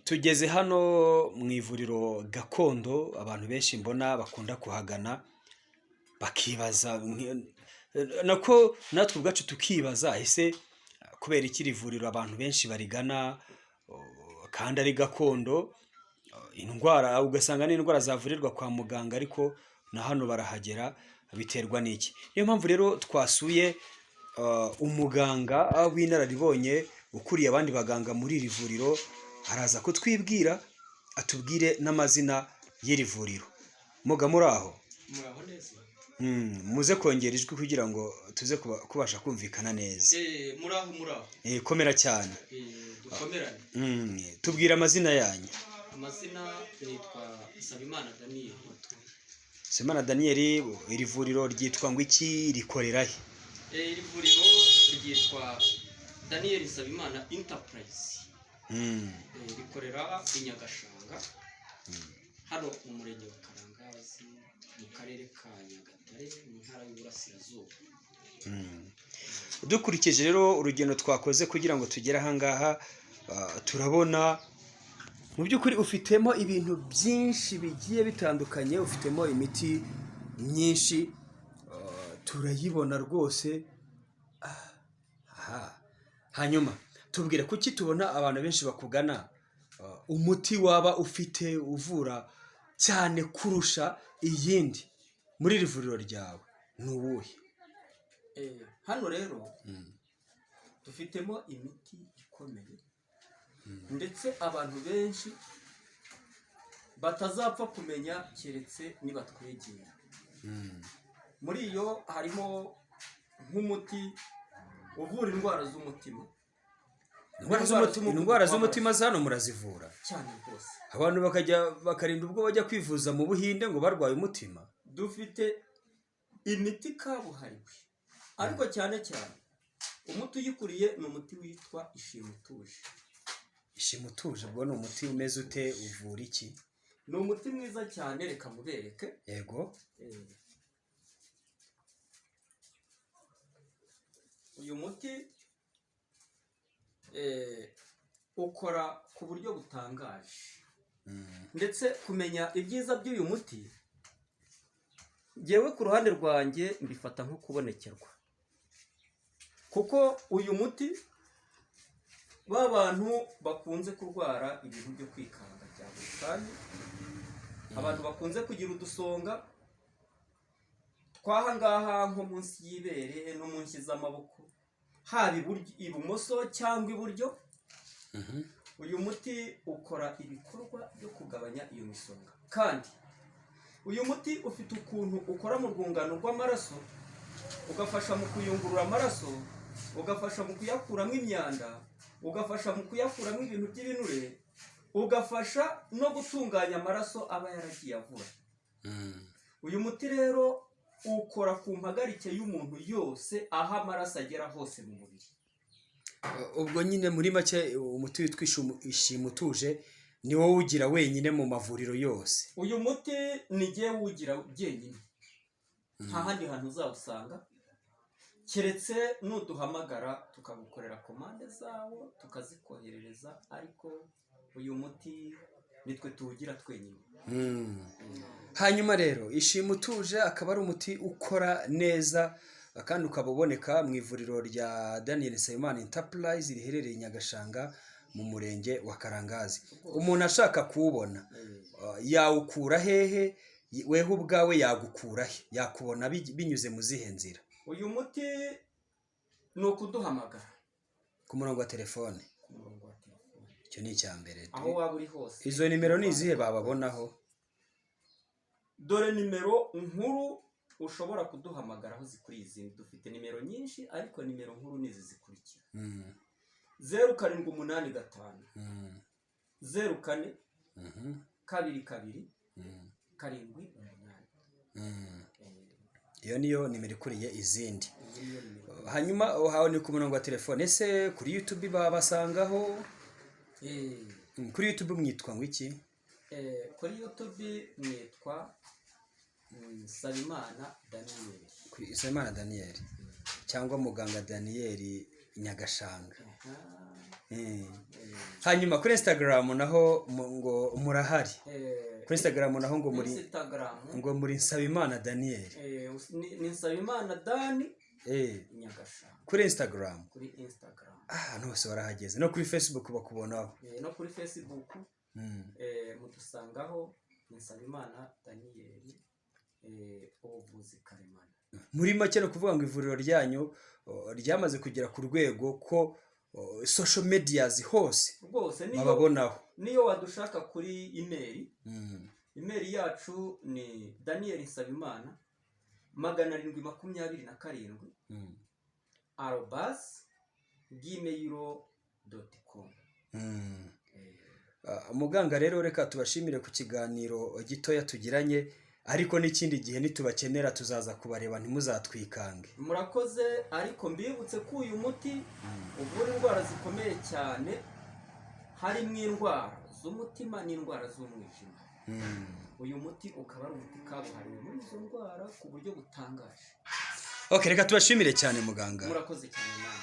Tugeze hano mu ivuriro gakondo abantu benshi mbona bakunda kuhagana bakibaza nako natwe ubwacu tukibaza ese kubera iki iri vuriro abantu benshi barigana kandi ari gakondo, indwara ugasanga n'indwara zavurirwa kwa muganga ariko na hano barahagera biterwa n'iki? Niyo mpamvu rero twasuye umuganga w'inararibonye ukuriye abandi baganga muri iri vuriro, araza kutwibwira atubwire n'amazina y'iri vuriro. Muga muri aho? Muraho neza. Muze kongera ijwi kugira ngo tuze kubasha kumvikana neza. Muraho. Komera cyane. Dukomerane. Tubwire amazina yanyu. Amazina nitwa Nsabimana Daniel. Nsabimana Daniel, iri vuriro ryitwa ngo iki, rikorera he? Iri vuriro ryitwa Daniel Nsabimana Enterprise. Rikorera i Nyagashanga, hano mu murenge wa Karangazi, mu karere ka Nyagatare, mu ntara y'Uburasirazuba. Dukurikije rero urugendo twakoze kugira ngo tugere aha ngaha, turabona mu by'ukuri ufitemo ibintu byinshi bigiye bitandukanye, ufitemo imiti myinshi, turayibona rwose. Hanyuma tubwire kuki tubona abantu benshi bakugana, umuti waba ufite uvura cyane kurusha iyindi muri iri vuriro ryawe ni uwuhe? Hano rero dufitemo imiti ikomeye ndetse abantu benshi batazapfa kumenya keretse nibatwegera. Muri iyo harimo nk'umuti uvura indwara z'umutima. Indwara z'umutima hano murazivura cyane rwose, abantu bakarinda ubwo bajya kwivuza mu Buhinde ngo barwaye umutima. Dufite imiti kabuhariwe, ariko cyane umuti uyikuriye ni umuti witwa Ishima Utuje. Ishima Utuje ubwo ni umuti umeze ute, uvura iki? Ni umuti mwiza cyane, reka mubereke. Yego. Uyu muti ukora ku buryo butangaje, ndetse kumenya ibyiza by'uyu muti ngewe ku ruhande rwanjye mbifata nko kubonekerwa, kuko uyu muti ba bantu bakunze kurwara ibintu byo kwikanga bya buri kanya, abantu bakunze kugira udusonga twaha ngaha nko munsi y'ibere no munsi z'amaboko, haba ibumoso cyangwa iburyo. Uyu muti ukora ibikorwa byo kugabanya iyo misonga, kandi uyu muti ufite ukuntu ukora mu rwungano rw'amaraso, ugafasha mu kuyungurura amaraso, ugafasha mu kuyakuramo imyanda, ugafasha mu kuyakuramo ibintu by'ibinure, ugafasha no gutunganya amaraso aba yaragiye avura. Uyu muti rero ukora ku mpagarike y'umuntu yose, aho amaraso agera hose mu mubiri. Ubwo nyine muri make umuti witwa Ishima Utuje ni wowe ugira wenyine mu mavuriro yose? Uyu muti ni jyewe uwugira jyenyine, nta handi hantu uzawusanga, keretse nuduhamagara tukagukorera komande zawo tukazikoherereza, ariko uyu muti nitwe tuwugira twenyine. Hanyuma rero Ishima Utuje akaba ari umuti ukora neza kandi ukaba uboneka mu ivuriro rya Daniel Nsabimana Enterprise riherereye i Nyagashanga mu murenge wa Karangazi. Umuntu ashaka kuwubona yawukura hehe? Weho ubwawe yagukura he? Yakubona binyuze mu zihe nzira? Uyu muti ni ukuduhamagara ku murongo wa telefone. Icyo ni icya mbere. Aho waba uri hose. Izo nimero ni izihe bababonaho? Dore nimero nkuru ushobora kuduhamagaraho zikuri izindi. Dufite nimero nyinshi, ariko nimero nkuru ni izi zikurikira: 0785 04 22 78. Iyo niyo nimero ikuriye izindi. Hanyuma aho ni ku murongo wa telefone. Ese kuri YouTube babasangaho? Kuri YouTube mwitwa ngo iki? Kuri YouTube mwitwa Nsabimana Daniel. Nsabimana Daniel cyangwa muganga Daniel Nyagashanga. hanyuma kuri Instagram naho ngo murahari. Kuri Instagram naho ngo muri Instagram ngo muri Nsabimana Daniel. Ni Nsabimana Dani Nyagashanga. Kuri Instagram. Kuri Instagram. Hose warahageze. No kuri Facebook bakubonaho. No kuri Facebook mudusangaho Nsabimana Daniel ubuvuzi karemano. Muri make no kuvuga ngo ivuriro ryanyu ryamaze kugera ku rwego ko social medias hose bababonaho. Niyo wadushaka kuri email yacu ni Daniel Nsabimana 727 @gmail.com. Muganga rero reka tubashimire ku kiganiro gitoya tugiranye, ariko n'ikindi gihe nitubakenera tuzaza kubareba ntimuzatwikange. Murakoze, ariko mbibutse ko uyu muti uvura indwara zikomeye cyane, harimo indwara z'umutima n'indwara z'umwijima. Uyu muti ukaba ari umuti kabuhariwe muri izo ndwara ku buryo butangaje. Okay, reka tubashimire cyane muganga. Murakoze cyane nawe.